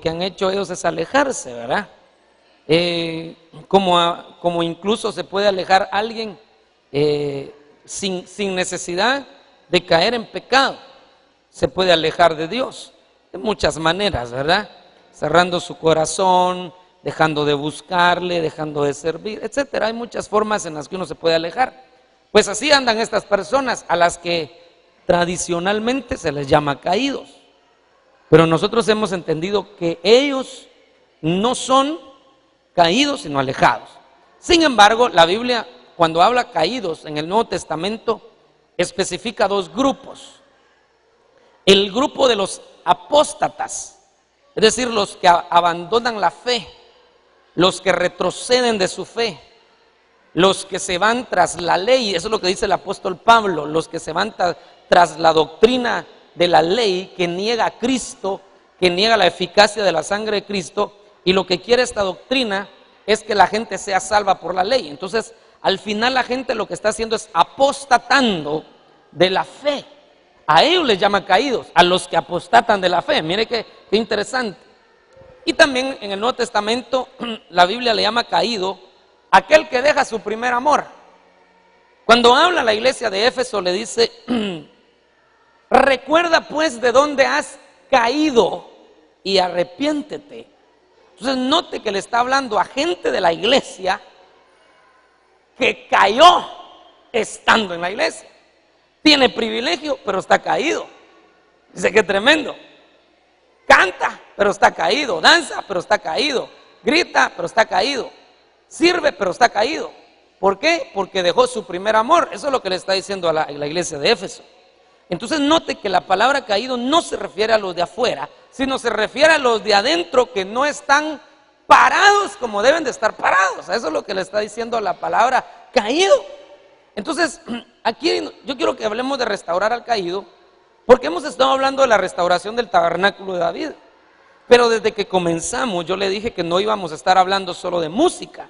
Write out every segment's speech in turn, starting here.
que han hecho ellos es alejarse, ¿verdad? Como incluso se puede alejar alguien sin necesidad de caer en pecado. Se puede alejar de Dios de muchas maneras, ¿verdad? Cerrando su corazón, dejando de buscarle, dejando de servir, etcétera. Hay muchas formas en las que uno se puede alejar. Pues así andan estas personas a las que tradicionalmente se les llama caídos. Pero nosotros hemos entendido que ellos no son caídos, sino alejados. Sin embargo, la Biblia, cuando habla caídos en el Nuevo Testamento, especifica dos grupos. El grupo de los apóstatas, es decir, los que abandonan la fe, los que retroceden de su fe, los que se van tras la ley. Eso es lo que dice el apóstol Pablo, los que se van tras la doctrina de la ley, que niega a Cristo, que niega la eficacia de la sangre de Cristo, y lo que quiere esta doctrina es que la gente sea salva por la ley. Entonces, al final la gente lo que está haciendo es apostatando de la fe. A ellos les llama caídos, a los que apostatan de la fe. Mire qué interesante. Y también en el Nuevo Testamento la Biblia le llama caído aquel que deja su primer amor. Cuando habla la iglesia de Éfeso le dice: recuerda pues de dónde has caído y arrepiéntete. Entonces note que le está hablando a gente de la iglesia que cayó estando en la iglesia. Tiene privilegio, pero está caído. Dice que tremendo. Canta, pero está caído. Danza, pero está caído. Grita, pero está caído. Sirve, pero está caído. ¿Por qué? Porque dejó su primer amor. Eso es lo que le está diciendo a la iglesia de Éfeso. Entonces note que la palabra caído no se refiere a los de afuera, sino se refiere a los de adentro que no están parados como deben de estar parados. Eso es lo que le está diciendo la palabra caído. Entonces, aquí yo quiero que hablemos de restaurar al caído, porque hemos estado hablando de la restauración del tabernáculo de David. Pero desde que comenzamos yo le dije que no íbamos a estar hablando solo de música,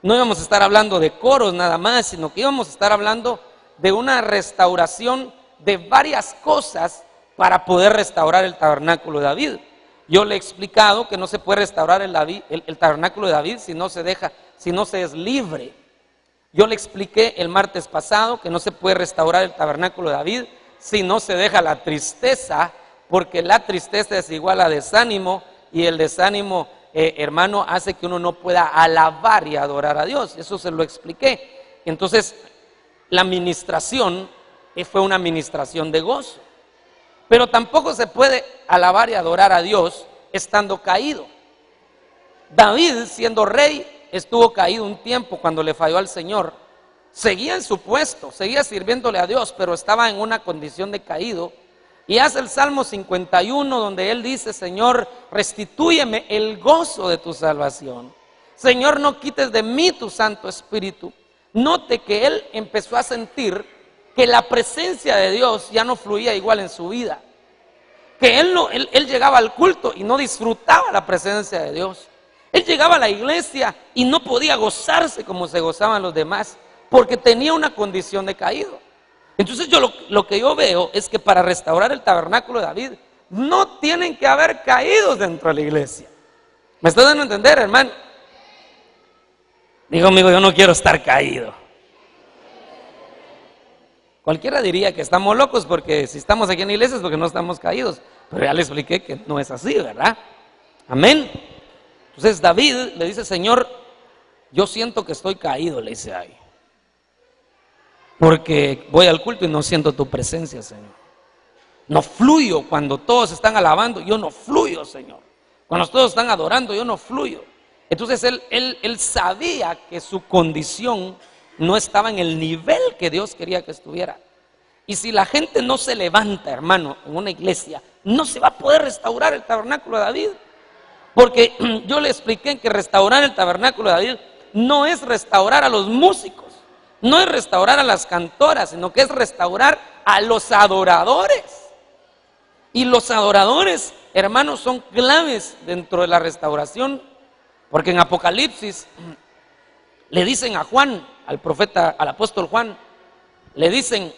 no íbamos a estar hablando de coros nada más, sino que íbamos a estar hablando de una restauración de varias cosas para poder restaurar el tabernáculo de David. Yo le he explicado que no se puede restaurar el tabernáculo de David si no se es libre. Yo le expliqué el martes pasado que no se puede restaurar el tabernáculo de David si no se deja la tristeza, porque la tristeza es igual a desánimo, y el desánimo, hermano, hace que uno no pueda alabar y adorar a Dios. Eso se lo expliqué. Entonces, la ministración fue una ministración de gozo. Pero tampoco se puede alabar y adorar a Dios estando caído. David, siendo rey, estuvo caído un tiempo cuando le falló al Señor. Seguía en su puesto, seguía sirviéndole a Dios, pero estaba en una condición de caído. Y hace el Salmo 51 donde él dice: Señor, restitúyeme el gozo de tu salvación. Señor, no quites de mí tu Santo Espíritu. Note que él empezó a sentir que la presencia de Dios ya no fluía igual en su vida. Que él llegaba al culto y no disfrutaba la presencia de Dios. Él llegaba a la iglesia y no podía gozarse como se gozaban los demás, porque tenía una condición de caído. Entonces lo que yo veo es que para restaurar el tabernáculo de David no tienen que haber caídos dentro de la iglesia. ¿Me está dando a entender, hermano? Digo, amigo, yo no quiero estar caído. Cualquiera diría que estamos locos, porque si estamos aquí en la iglesia es porque no estamos caídos. Pero ya le expliqué que no es así, ¿verdad? Amén. Entonces David le dice: Señor, yo siento que estoy caído, le dice ahí, porque voy al culto y no siento tu presencia, Señor. No fluyo cuando todos están alabando, yo no fluyo, Señor. Cuando todos están adorando, yo no fluyo. Entonces él sabía que su condición no estaba en el nivel que Dios quería que estuviera. Y si la gente no se levanta, hermano, en una iglesia, no se va a poder restaurar el tabernáculo de David. Porque yo le expliqué que restaurar el tabernáculo de David no es restaurar a los músicos, no es restaurar a las cantoras, sino que es restaurar a los adoradores. Y los adoradores, hermanos, son claves dentro de la restauración, porque en Apocalipsis le dicen a Juan, al profeta, al apóstol Juan, le dicen: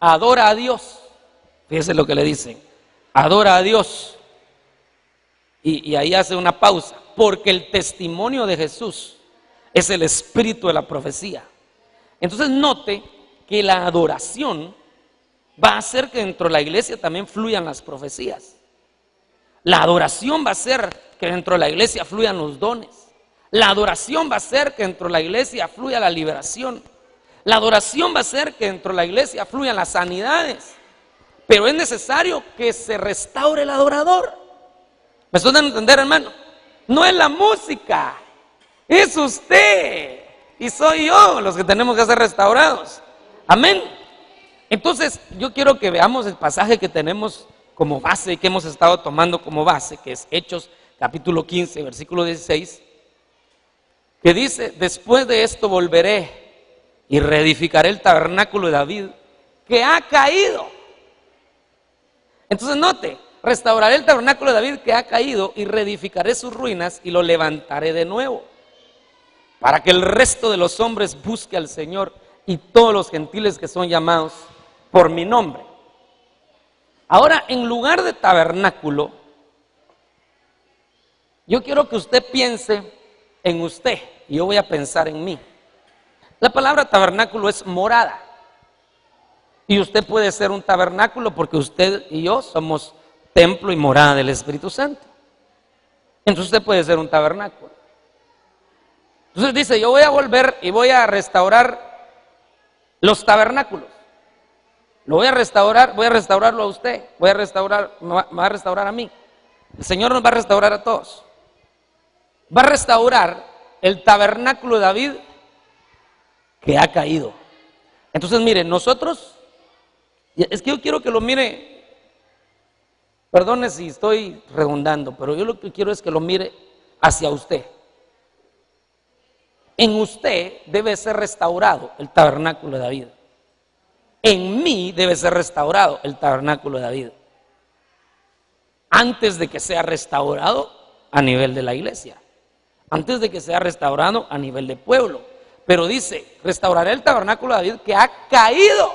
adora a Dios. Fíjese lo que le dicen: adora a Dios. Y ahí hace una pausa, porque el testimonio de Jesús es el espíritu de la profecía. Entonces note que la adoración va a hacer que dentro de la iglesia también fluyan las profecías. La adoración va a hacer que dentro de la iglesia fluyan los dones. La adoración va a hacer que dentro de la iglesia fluya la liberación. La adoración va a hacer que dentro de la iglesia fluyan las sanidades. Pero es necesario que se restaure el adorador. ¿Me están dando a entender, hermano? No es la música, es usted y soy yo los que tenemos que ser restaurados. Amén. Entonces yo quiero que veamos el pasaje que tenemos como base y que hemos estado tomando como base, que es Hechos capítulo 15, versículo 16, que dice: después de esto volveré y reedificaré el tabernáculo de David que ha caído. Entonces note, restauraré el tabernáculo de David que ha caído y reedificaré sus ruinas y lo levantaré de nuevo, para que el resto de los hombres busque al Señor y todos los gentiles que son llamados por mi nombre. Ahora, en lugar de tabernáculo, yo quiero que usted piense en usted y yo voy a pensar en mí. La palabra tabernáculo es morada. Y usted puede ser un tabernáculo porque usted y yo somos templo y morada del Espíritu Santo. Entonces usted puede ser un tabernáculo. Entonces dice: yo voy a volver y voy a restaurar los tabernáculos. Lo voy a restaurarlo a usted, me va a restaurar a mí. El Señor nos va a restaurar a todos. Va a restaurar el tabernáculo de David que ha caído. Entonces mire, nosotros, es que yo quiero que lo mire, perdone si estoy redundando, pero yo lo que quiero es que lo mire hacia usted. En usted debe ser restaurado el tabernáculo de David. En mí debe ser restaurado el tabernáculo de David, antes de que sea restaurado a nivel de la iglesia, antes de que sea restaurado a nivel de pueblo. Pero dice: restauraré el tabernáculo de David que ha caído.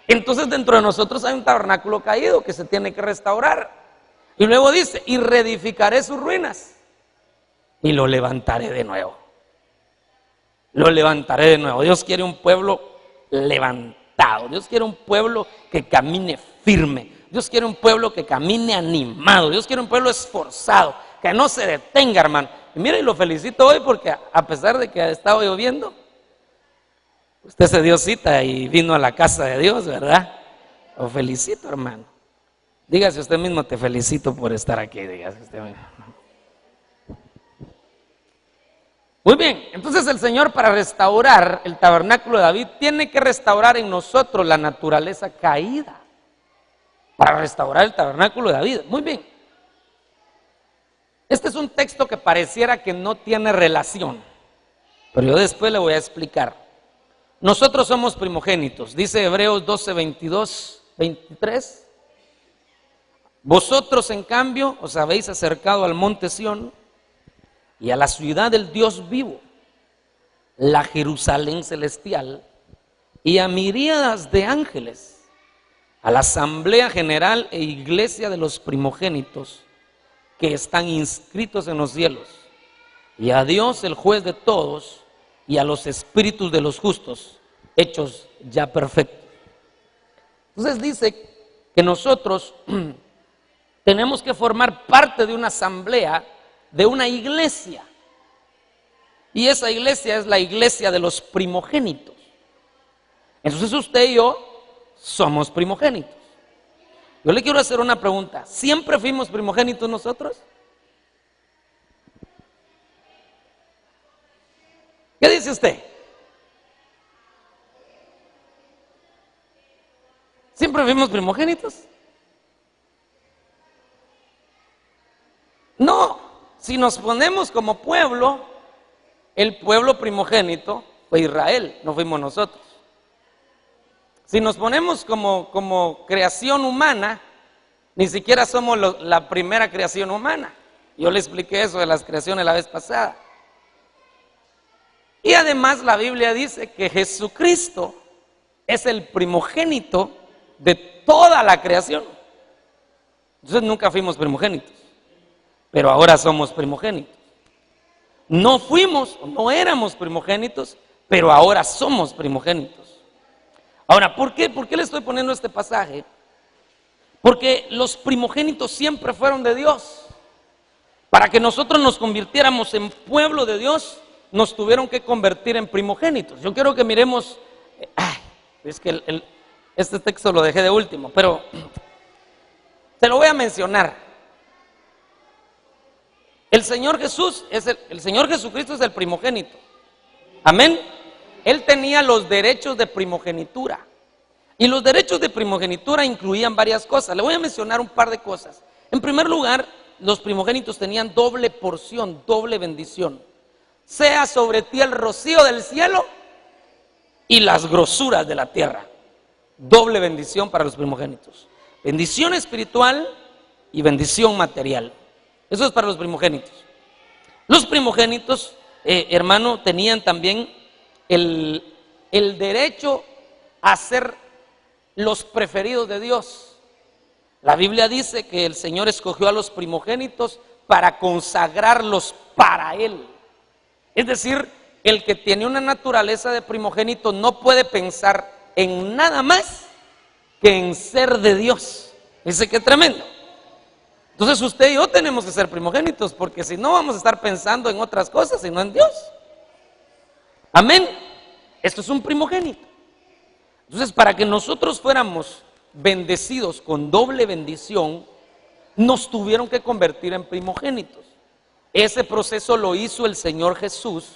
Entonces dentro de nosotros hay un tabernáculo caído que se tiene que restaurar. Y luego dice: y reedificaré sus ruinas y lo levantaré de nuevo. Lo levantaré de nuevo. Dios quiere un pueblo levantado. Dios quiere un pueblo que camine firme. Dios quiere un pueblo que camine animado. Dios quiere un pueblo esforzado, que no se detenga, hermano. Y mire, lo felicito hoy porque a pesar de que ha estado lloviendo, usted se dio cita y vino a la casa de Dios, ¿verdad? Lo felicito, hermano. Dígase usted mismo: te felicito por estar aquí. Dígase usted mismo. Muy bien, entonces el Señor, para restaurar el tabernáculo de David, tiene que restaurar en nosotros la naturaleza caída. Para restaurar el tabernáculo de David. Muy bien. Este es un texto que pareciera que no tiene relación, pero yo después le voy a explicar. Nosotros somos primogénitos, dice Hebreos 12, 22, 23. Vosotros, en cambio, os habéis acercado al monte Sión y a la ciudad del Dios vivo, la Jerusalén celestial, y a miríadas de ángeles, a la asamblea general e iglesia de los primogénitos que están inscritos en los cielos, y a Dios, el juez de todos, y a los espíritus de los justos hechos ya perfectos. Entonces dice que nosotros tenemos que formar parte de una asamblea, de una iglesia, y esa iglesia es la iglesia de los primogénitos. Entonces usted y yo somos primogénitos. Yo le quiero hacer una pregunta: ¿siempre fuimos primogénitos nosotros? ¿Qué dice usted? ¿Siempre fuimos primogénitos? No, si nos ponemos como pueblo, el pueblo primogénito fue Israel, no fuimos nosotros. Si nos ponemos como creación humana, ni siquiera somos la primera creación humana. Yo le expliqué eso de las creaciones la vez pasada. Y además la Biblia dice que Jesucristo es el primogénito de toda la creación. Entonces nunca fuimos primogénitos. pero ahora somos primogénitos. No fuimos, no éramos primogénitos, pero ahora somos primogénitos. Ahora, ¿por qué le estoy poniendo este pasaje? Porque los primogénitos siempre fueron de Dios. Para que nosotros nos convirtiéramos en pueblo de Dios, nos tuvieron que convertir en primogénitos. Yo quiero que miremos, es que este texto lo dejé de último, pero se lo voy a mencionar. El Señor Jesucristo es el primogénito. Amén. Él tenía los derechos de primogenitura. Y los derechos de primogenitura incluían varias cosas. Le voy a mencionar un par de cosas. En primer lugar, los primogénitos tenían doble porción, doble bendición. Sea sobre ti el rocío del cielo y las grosuras de la tierra. Doble bendición para los primogénitos. Bendición espiritual y bendición material. Eso es para los primogénitos. Los primogénitos, hermano, tenían también el derecho a ser los preferidos de Dios. La Biblia dice que el Señor escogió a los primogénitos para consagrarlos para Él. Es decir, el que tiene una naturaleza de primogénito no puede pensar en nada más que en ser de Dios. Dice que tremendo. Entonces usted y yo tenemos que ser primogénitos, porque si no vamos a estar pensando en otras cosas y no en Dios. Amén. Esto es un primogénito. Entonces, para que nosotros fuéramos bendecidos con doble bendición, nos tuvieron que convertir en primogénitos. Ese proceso lo hizo el Señor Jesús,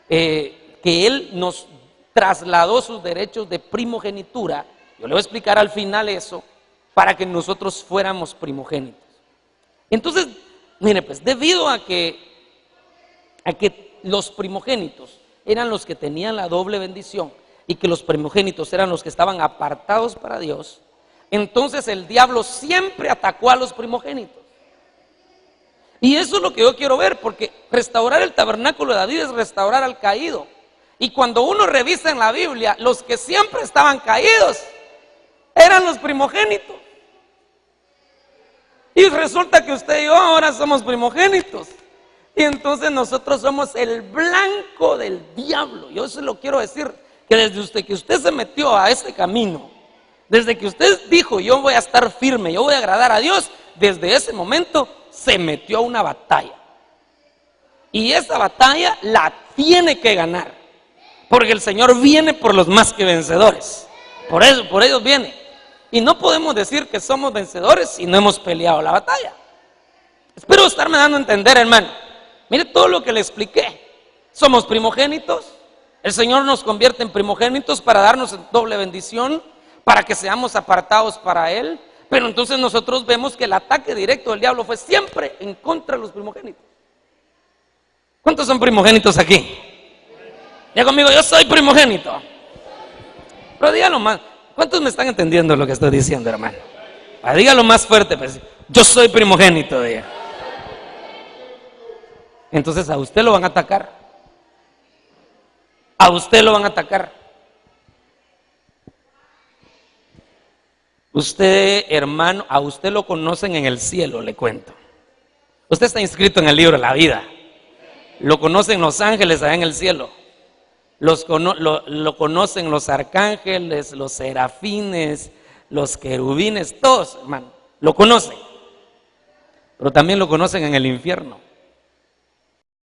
que Él nos trasladó sus derechos de primogenitura. Yo le voy a explicar al final eso, para que nosotros fuéramos primogénitos. Entonces, mire pues, debido a que los primogénitos eran los que tenían la doble bendición y que los primogénitos eran los que estaban apartados para Dios, entonces el diablo siempre atacó a los primogénitos. Y eso es lo que yo quiero ver, porque restaurar el tabernáculo de David es restaurar al caído. Y cuando uno revisa en la Biblia, los que siempre estaban caídos eran los primogénitos. Y resulta que usted y yo ahora somos primogénitos. Y entonces nosotros somos el blanco del diablo. Yo se lo quiero decir, que desde que usted se metió a este camino, desde que usted dijo yo voy a estar firme, yo voy a agradar a Dios, desde ese momento se metió a una batalla. Y esa batalla la tiene que ganar, porque el Señor viene por los más que vencedores. Por ellos viene. Y no podemos decir que somos vencedores si no hemos peleado la batalla. Espero estarme dando a entender, hermano. Mire todo lo que le expliqué. Somos primogénitos. El Señor nos convierte en primogénitos para darnos doble bendición, para que seamos apartados para Él. Pero entonces nosotros vemos que el ataque directo del diablo fue siempre en contra de los primogénitos. ¿Cuántos son primogénitos aquí? Ya conmigo, yo soy primogénito. Pero dígalo más. ¿Cuántos me están entendiendo lo que estoy diciendo, hermano? Dígalo más fuerte, pues. Yo soy primogénito, diga. Entonces a usted lo van a atacar. A usted lo van a atacar. Usted, hermano, a usted lo conocen en el cielo, le cuento. Usted está inscrito en el libro de la vida. Lo conocen los ángeles allá en el cielo. Lo conocen los arcángeles, los serafines, los querubines, todos, hermano, lo conocen. Pero también lo conocen en el infierno.